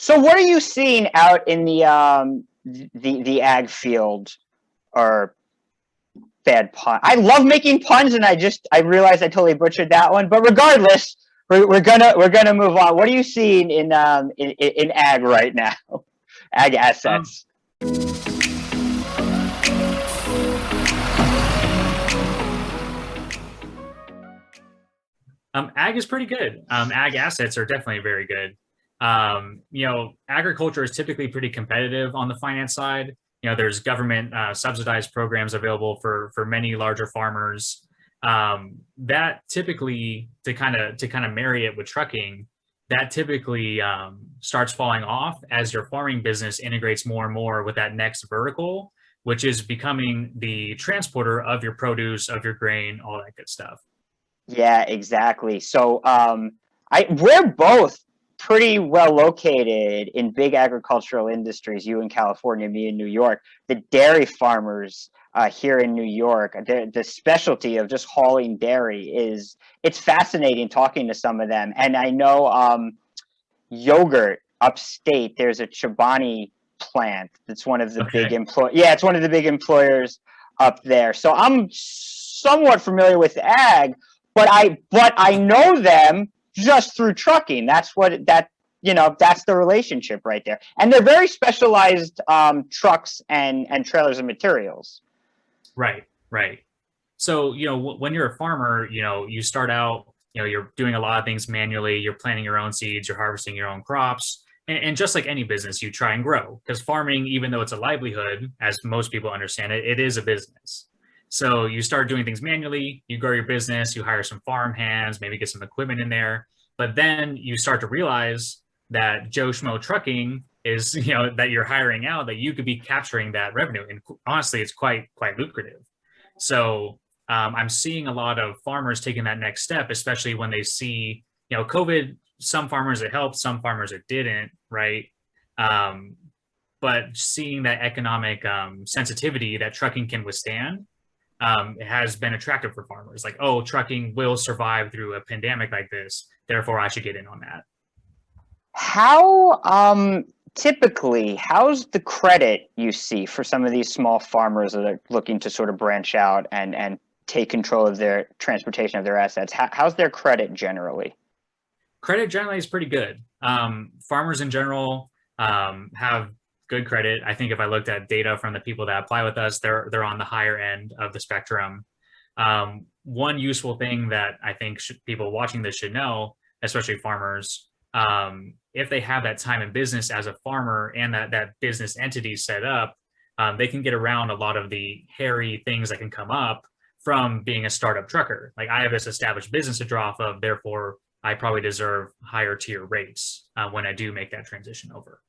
So what are you seeing out in the ag field? Or bad pun. I love making puns, and I realized I totally butchered that one. But regardless, we're gonna move on. What are you seeing in ag right now? Ag Um, assets. Ag is pretty good. Ag assets are definitely very good. Agriculture is typically pretty competitive on the finance side. There's government subsidized programs available for many larger farmers. That typically to kind of marry it with trucking, that typically starts falling off as your farming business integrates more and more with that next vertical, which is becoming the transporter of your produce, of your grain, all that good stuff. Yeah, exactly. So we're both pretty well located in big agricultural industries. You in California, me in New York. The dairy farmers here in New York, the specialty of just hauling dairy it's fascinating talking to some of them. And I know yogurt upstate. There's a Chobani plant. That's one of the big Okay. employ. Yeah, it's one of the big employers up there. So I'm somewhat familiar with ag, but I know them just through trucking. That's the relationship right there. And they're very specialized trucks and trailers and materials. Right, right. So, when you're a farmer, you start out, you're doing a lot of things manually. You're planting your own seeds, you're harvesting your own crops. And just like any business, you try and grow because farming, even though it's a livelihood, as most people understand it, it is a business. So you start doing things manually, you grow your business, you hire some farm hands, maybe get some equipment in there. But then you start to realize that Joe Schmo trucking is, that you're hiring out, that you could be capturing that revenue. And honestly, it's quite lucrative. So I'm seeing a lot of farmers taking that next step, especially when they see, COVID. Some farmers it helped, some farmers it didn't, right? Um, but seeing that economic sensitivity that trucking can withstand, it has been attractive for farmers. Like, oh, trucking will survive through a pandemic like this, therefore I should get in on that. How typically, how's the credit you see for some of these small farmers that are looking to sort of branch out and take control of their transportation of their assets? How's their credit generally? Credit generally is pretty good. Farmers in general have good credit. I think if I looked at data from the people that apply with us, they're on the higher end of the spectrum. One useful thing that I think people watching this should know, especially farmers, if they have that time in business as a farmer and that business entity set up, they can get around a lot of the hairy things that can come up from being a startup trucker. Like I have this established business to draw off of, therefore I probably deserve higher tier rates when I do make that transition over.